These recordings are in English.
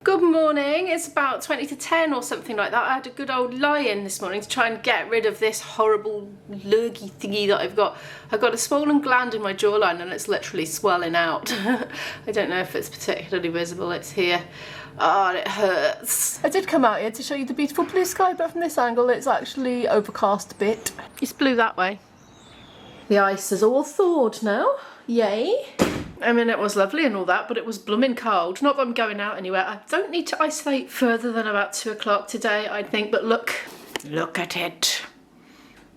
Good morning, it's about 20 to 10 or something like that. I had a good old lie-in this morning to try and get rid of this horrible lurgy thingy that I've got. I've got a swollen gland in my jawline and it's literally swelling out. I don't know if it's particularly visible, it's here. Oh, and it hurts. I did come out here to show you the beautiful blue sky, but from this angle it's actually overcast a bit. It's blue that way. The ice is all thawed now, yay. I mean, it was lovely and all that, but it was blooming cold. Not that I'm going out anywhere. I don't need to isolate further than about 2 o'clock today, I think. But look at it.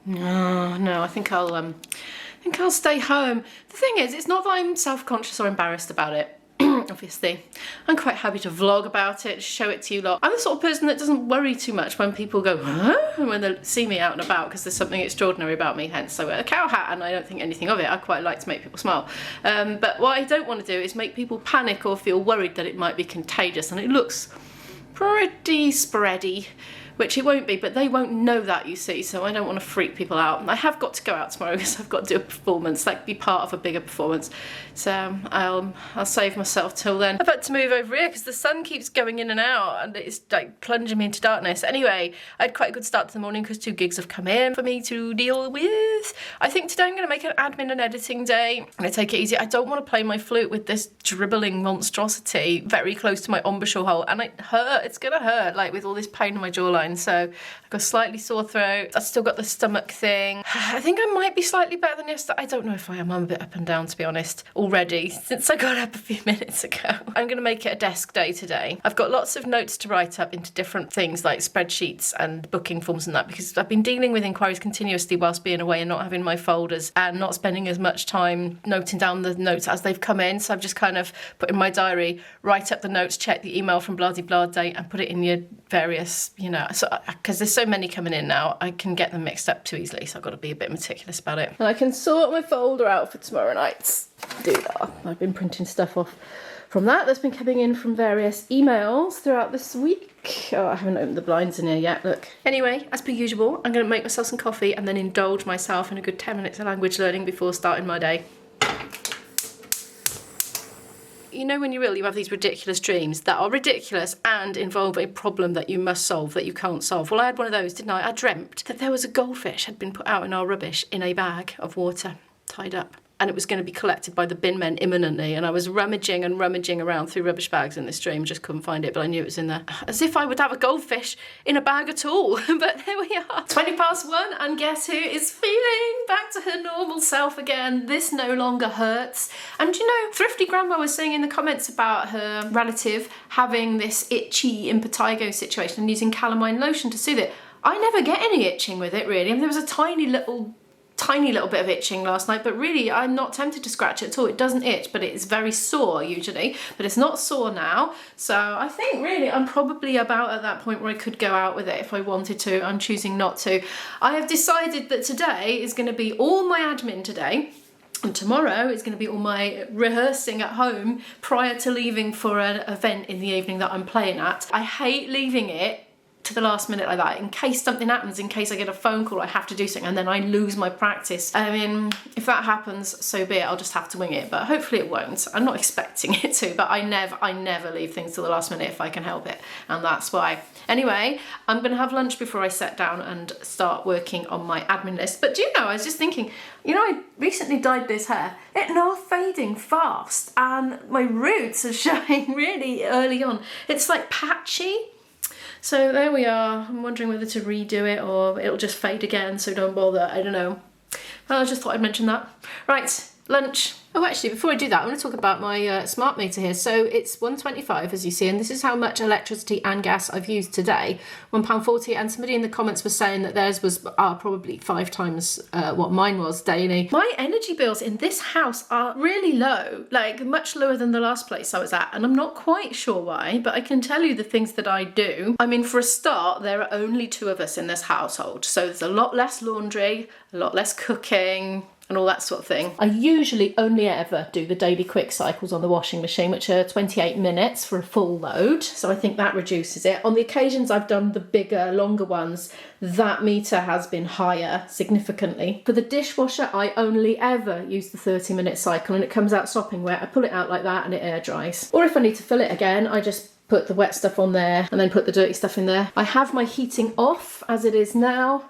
No, I think I'll stay home. The thing is, it's not that I'm self-conscious or embarrassed about it. Obviously, I'm quite happy to vlog about it, show it to you lot. I'm the sort of person that doesn't worry too much when people go, huh? And when they see me out and about, because there's something extraordinary about me, hence I wear a cow hat and I don't think anything of it. I quite like to make people smile. But what I don't want to do is make people panic or feel worried that it might be contagious, and it looks pretty spready. Which it won't be, but they won't know that, you see, so I don't want to freak people out. I have got to go out tomorrow because I've got to do a performance, like be part of a bigger performance. So I'll save myself till then. I've had to move over here because the sun keeps going in and out and it's like plunging me into darkness. Anyway, I had quite a good start to the morning because 2 gigs have come in for me to deal with. I think today I'm going to make an admin and editing day. I'm going to take it easy. I don't want to play my flute with this dribbling monstrosity very close to my embouchure hole, and it hurt. It's going to hurt, like with all this pain in my jawline. So I've got a slightly sore throat. I've still got the stomach thing. I think I might be slightly better than yesterday. I don't know if I am. I'm a bit up and down, to be honest, already, since I got up a few minutes ago. I'm going to make it a desk day today. I've got lots of notes to write up into different things like spreadsheets and booking forms and that, because I've been dealing with inquiries continuously whilst being away and not having my folders and not spending as much time noting down the notes as they've come in. So I've just kind of put in my diary, write up the notes, check the email from blah-de-blah date and put it in your various, you know, so because there's so many coming in now, I can get them mixed up too easily, so I've got to be a bit meticulous about it. And I can sort my folder out for tomorrow night. Do that. I've been printing stuff off from that that's been coming in from various emails throughout this week. Oh, I haven't opened the blinds in here yet, look. Anyway, as per usual, I'm going to make myself some coffee and then indulge myself in a good 10 minutes of language learning before starting my day. You know when you're ill, you have these ridiculous dreams that are ridiculous and involve a problem that you must solve, that you can't solve. Well, I had one of those, didn't I? I dreamt that there was a goldfish had been put out in our rubbish in a bag of water, tied up. And it was going to be collected by the bin men imminently. And I was rummaging and rummaging around through rubbish bags in this dream, just couldn't find it, but I knew it was in there. As if I would have a goldfish in a bag at all. But there we are. 1:20, and guess who is feeling back to her normal self again? This no longer hurts. And you know, Thrifty Grandma was saying in the comments about her relative having this itchy impetigo situation and using calamine lotion to soothe it. I never get any itching with it, really. I mean, there was a tiny little bit of itching last night, but really I'm not tempted to scratch it at all. It doesn't itch, but it's very sore usually, but it's not sore now. So I think really I'm probably about at that point where I could go out with it if I wanted to. I'm choosing not to. I have decided that today is going to be all my admin today. And tomorrow is going to be all my rehearsing at home prior to leaving for an event in the evening that I'm playing at. I hate leaving it to the last minute like that, in case something happens, in case I get a phone call, I have to do something and then I lose my practice. I mean, if that happens, so be it, I'll just have to wing it, but hopefully it won't. I'm not expecting it to, but I never leave things till the last minute if I can help it, and that's why. Anyway, I'm gonna have lunch before I sit down and start working on my admin list. But do you know, I was just thinking, you know, I recently dyed this hair. It's now fading fast and my roots are showing really early on. It's like patchy. So there we are. I'm wondering whether to redo it or it'll just fade again, so don't bother. I don't know. Well, I just thought I'd mention that. Right, lunch. Oh, actually, before I do that, I want to talk about my smart meter here. So it's £1.25, as you see, and this is how much electricity and gas I've used today, £1.40. And somebody in the comments was saying that theirs was probably 5 times what mine was daily. My energy bills in this house are really low, like much lower than the last place I was at, and I'm not quite sure why, but I can tell you the things that I do. I mean, for a start, there are only 2 of us in this household, so there's a lot less laundry, a lot less cooking, and all that sort of thing. I usually only ever do the daily quick cycles on the washing machine, which are 28 minutes for a full load, so I think that reduces it. On the occasions I've done the bigger, longer ones, that meter has been higher significantly. For the dishwasher, I only ever use the 30-minute cycle, and it comes out sopping wet. I pull it out like that and it air dries. Or if I need to fill it again, I just put the wet stuff on there, and then put the dirty stuff in there. I have my heating off as it is now,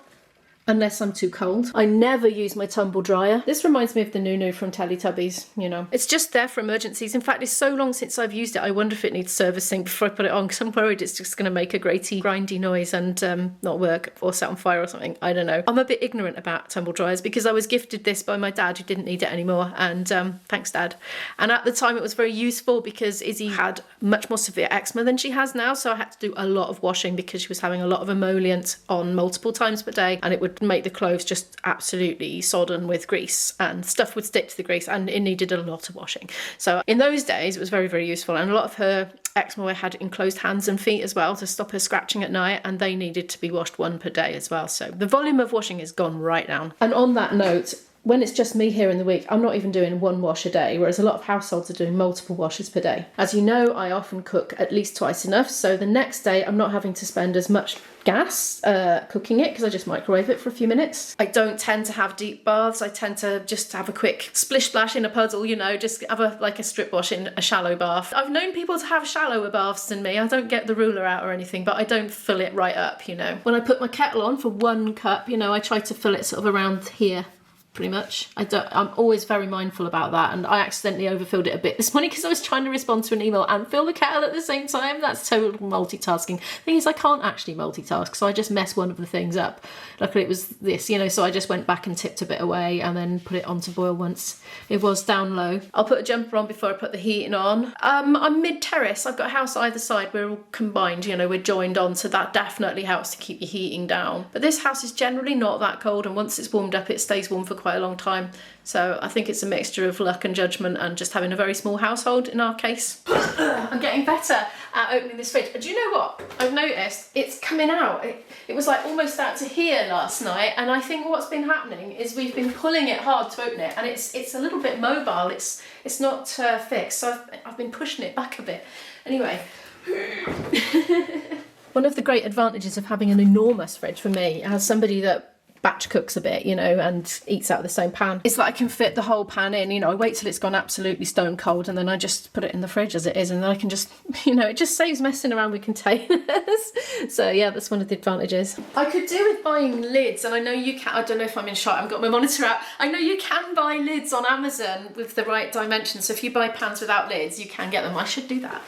unless I'm too cold. I never use my tumble dryer. This reminds me of the Nunu from Teletubbies, you know. It's just there for emergencies. In fact, it's so long since I've used it, I wonder if it needs servicing before I put it on, because I'm worried it's just going to make a grindy noise and not work or set on fire or something. I don't know. I'm a bit ignorant about tumble dryers because I was gifted this by my dad who didn't need it anymore, and thanks, Dad. And at the time it was very useful because Izzy had much more severe eczema than she has now, so I had to do a lot of washing because she was having a lot of emollient on multiple times per day, and it would make the clothes just absolutely sodden with grease, and stuff would stick to the grease, and it needed a lot of washing. So in those days it was very, very useful, and a lot of her eczema had enclosed hands and feet as well to stop her scratching at night, and they needed to be washed 1 per day as well. So the volume of washing has gone right down. And on that note, when it's just me here in the week, I'm not even doing 1 wash a day, whereas a lot of households are doing multiple washes per day. As you know, I often cook at least twice enough, so the next day I'm not having to spend as much gas cooking it because I just microwave it for a few minutes. I don't tend to have deep baths. I tend to just have a quick splish splash in a puddle, you know, just have a strip wash in a shallow bath. I've known people to have shallower baths than me. I don't get the ruler out or anything, but I don't fill it right up, you know. When I put my kettle on for 1 cup, you know, I try to fill it sort of around here. Pretty much. I'm always very mindful about that, and I accidentally overfilled it a bit this morning because I was trying to respond to an email and fill the kettle at the same time. That's total multitasking. Thing is, I can't actually multitask, so I just mess one of the things up. Luckily it was this, you know, so I just went back and tipped a bit away and then put it on to boil once it was down low. I'll put a jumper on before I put the heating on. I'm mid-terrace. I've got a house either side. We're all combined, you know, we're joined on, so that definitely helps to keep your heating down. But this house is generally not that cold, and once it's warmed up it stays warm for quite a long time. So I think it's a mixture of luck and judgment and just having a very small household in our case. I'm getting better at opening this fridge. Do you know what? I've noticed it's coming out. It was like almost out to here last night, and I think what's been happening is we've been pulling it hard to open it, and it's a little bit mobile. It's not fixed, so I've been pushing it back a bit. Anyway. One of the great advantages of having an enormous fridge for me, as somebody that batch cooks a bit, you know, and eats out of the same pan, is that I can fit the whole pan in. You know, I wait till it's gone absolutely stone cold, and then I just put it in the fridge as it is, and then I can just, you know, it just saves messing around with containers. So yeah, that's one of the advantages. I could do with buying lids, and I know you can. I don't know if I'm in shot, I've got my monitor out. I know you can buy lids on Amazon with the right dimensions, so if you buy pans without lids you can get them. I should do that.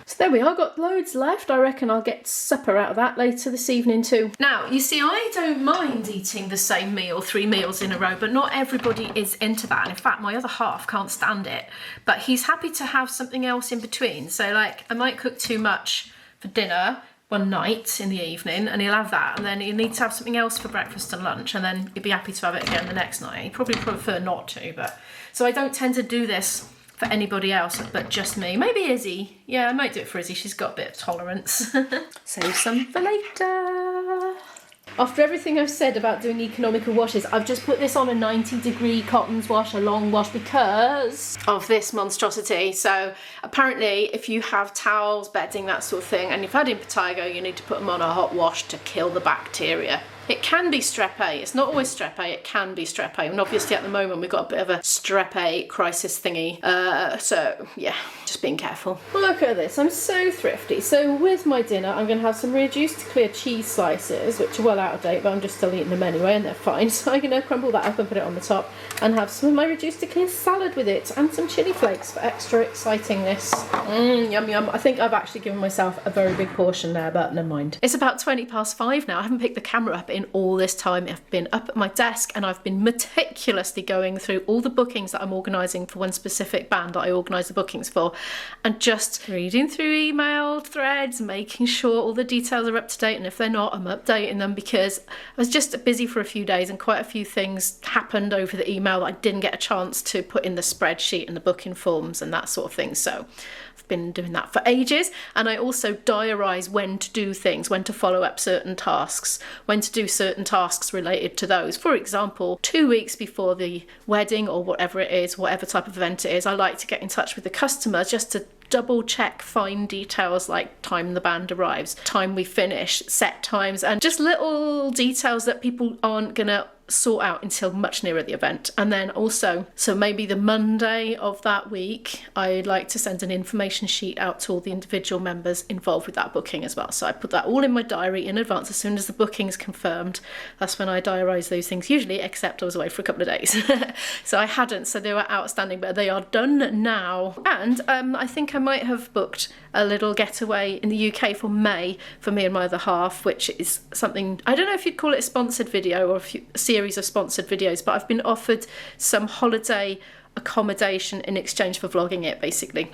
So there we are, got loads left. I reckon I'll get supper out of that later this evening too. Now, you see, I don't mind eating the same meal 3 meals in a row, but not everybody is into that. And in fact, my other half can't stand it, but he's happy to have something else in between. So like, I might cook too much for dinner one night in the evening, and he'll have that, and then he'll need to have something else for breakfast and lunch, and then he'll be happy to have it again the next night. He'd probably prefer not to, but so I don't tend to do this for anybody else but just me. Maybe Izzy. Yeah, I might do it for Izzy. She's got a bit of tolerance. Save some for later. After everything I've said about doing economical washes, I've just put this on a 90-degree cottons wash, a long wash, because of this monstrosity. So apparently if you have towels, bedding, that sort of thing, and you've had impetigo, you need to put them on a hot wash to kill the bacteria. It can be strep A. It's not always strep A, it can be strep A. And obviously at the moment we've got a bit of a strep A crisis thingy. So yeah, just being careful. Look at this, I'm so thrifty. So with my dinner, I'm going to have some reduced to clear cheese slices, which are well out of date, but I'm just still eating them anyway, and they're fine. So I'm going to crumble that up and put it on the top, and have some of my reduced to clear salad with it, and some chilli flakes for extra excitingness. Yum yum. I think I've actually given myself a very big portion there, but never mind. It's about 5:20 now. I haven't picked the camera up in all this time. I've been up at my desk and I've been meticulously going through all the bookings that I'm organising for one specific band that I organise the bookings for, and just reading through email threads, making sure all the details are up to date, and if they're not, I'm updating them, because I was just busy for a few days and quite a few things happened over the email that I didn't get a chance to put in the spreadsheet and the booking forms and that sort of thing. So I've been doing that for ages, and I also diarise when to do things, when to follow up certain tasks, when to do certain tasks related to those. For example, 2 weeks before the wedding or whatever it is, whatever type of event it is, I like to get in touch with the customer just to double check fine details like time the band arrives, time we finish, set times, and just little details that people aren't gonna sort out until much nearer the event. And then also, so maybe the Monday of that week, I'd like to send an information sheet out to all the individual members involved with that booking as well. So I put that all in my diary in advance. As soon as the booking is confirmed, that's when I diarise those things usually, except I was away for a couple of days. So I hadn't, so they were outstanding, but they are done now. And I think I might have booked a little getaway in the UK for May for me and my other half, which is something, I don't know if you'd call it a sponsored video or a series of sponsored videos, but I've been offered some holiday accommodation in exchange for vlogging it, basically,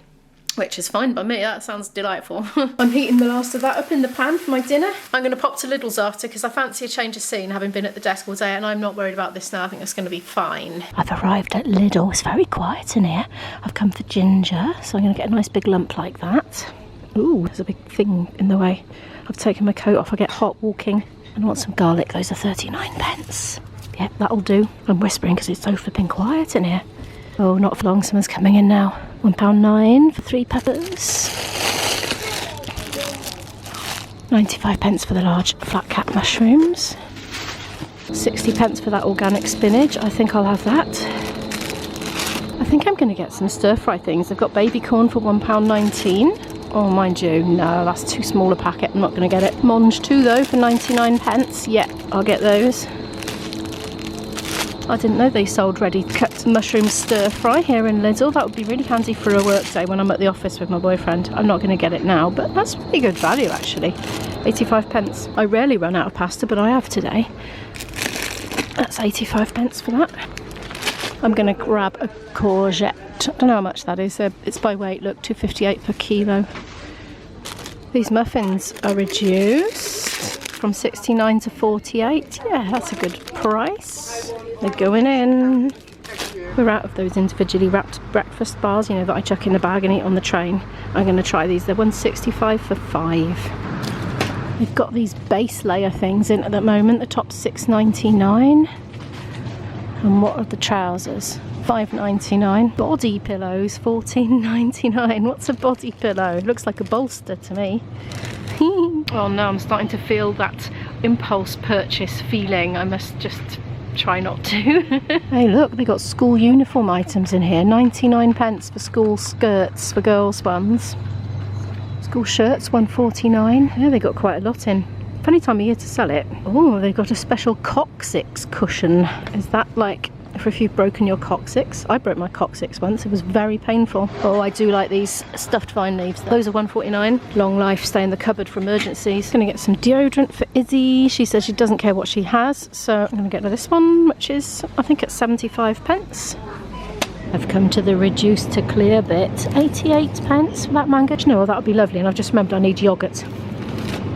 which is fine by me. That sounds delightful. I'm heating the last of that up in the pan for my dinner. I'm going to pop to Lidl's after because I fancy a change of scene, having been at the desk all day, and I'm not worried about this now. I think that's going to be fine. I've arrived at Lidl. It's very quiet in here. I've come for ginger, so I'm going to get a nice big lump like that. Ooh, there's a big thing in the way. I've taken my coat off. I get hot walking. And I want some garlic. Those are 39p. Yep, that'll do. I'm whispering because it's so flipping quiet in here. Oh, not for long. Someone's coming in now. £1.09 for 3 peppers. 95p for the large flat cap mushrooms. 60p for that organic spinach. I think I'll have that. I think I'm going to get some stir fry things. I've got baby corn for £1.19. Oh, mind you, no, that's too small a packet. I'm not going to get it. Monge 2 though for 99p. Yeah, I'll get those. I didn't know they sold ready cut mushroom stir fry here in Lidl. That would be really handy for a work day when I'm at the office with my boyfriend. I'm not going to get it now, but that's really good value actually. 85p. I rarely run out of pasta, but I have today. That's 85p for that. I'm going to grab a courgette. I don't know how much that is. It's by weight. Look, 2.58 per kilo. These muffins are reduced from 69 to 48. Yeah, that's a good price. They're going in. We're out of those individually wrapped breakfast bars, you know, that I chuck in the bag and eat on the train. I'm going to try these. They're 1.65 for 5. They've got these base layer things in at the moment. The top's $6.99. And what are the trousers? $5.99. Body pillows, $14.99. What's a body pillow? It looks like a bolster to me. Oh no, I'm starting to feel that impulse purchase feeling. I must just try not to. Hey look, they got school uniform items in here. 99p for school skirts for girls ones. School shirts, $1.49. Yeah, they got quite a lot in. Funny time of year to sell it. Oh, they've got a special coccyx cushion. Is that like for if you've broken your coccyx? I broke my coccyx once. It was very painful. Oh, I do like these stuffed vine leaves. Those are $1.49. Long life, stay in the cupboard for emergencies. Gonna get some deodorant for Izzy. She says she doesn't care what she has, so I'm gonna get her this one, which is, I think it's 75p. I've come to the reduced to clear bit. 88p for that mango. You know, that would be lovely. And I've just remembered I need yoghurt.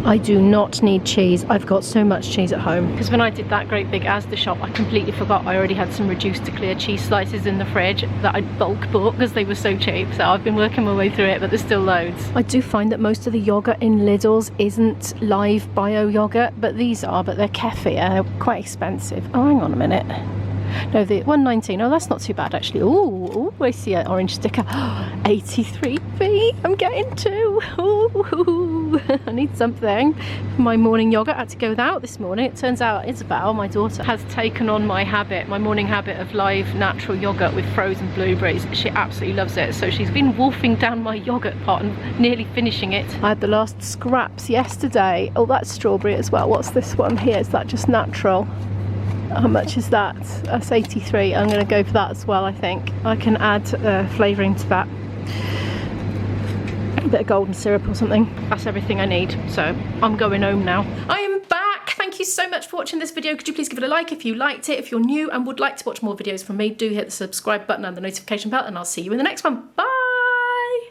I do not need cheese. I've got so much cheese at home. Because when I did that great big Asda shop, I completely forgot I already had some reduced to clear cheese slices in the fridge that I bulk bought because they were so cheap. So I've been working my way through it, but there's still loads. I do find that most of the yoghurt in Lidl's isn't live bio yoghurt, but these are, but they're kefir. They're quite expensive. Oh, hang on a minute. No, the $1.19. Oh, that's not too bad actually. Oh, I see an orange sticker. 83p. I'm getting 2. Ooh, I need something. My morning yogurt, I had to go without this morning. It turns out Isabel, my daughter, has taken on my habit, my morning habit of live natural yogurt with frozen blueberries. She absolutely loves it. So she's been wolfing down my yogurt pot and nearly finishing it. I had the last scraps yesterday. Oh, that's strawberry as well. What's this one here? Is that just natural? How much is that? That's 83. I'm going to go for that as well, I think. I can add flavouring to that. A bit of golden syrup or something. That's everything I need. So I'm going home now. I am back. Thank you so much for watching this video. Could you please give it a like if you liked it? If you're new and would like to watch more videos from me, do hit the subscribe button and the notification bell, and I'll see you in the next one. Bye!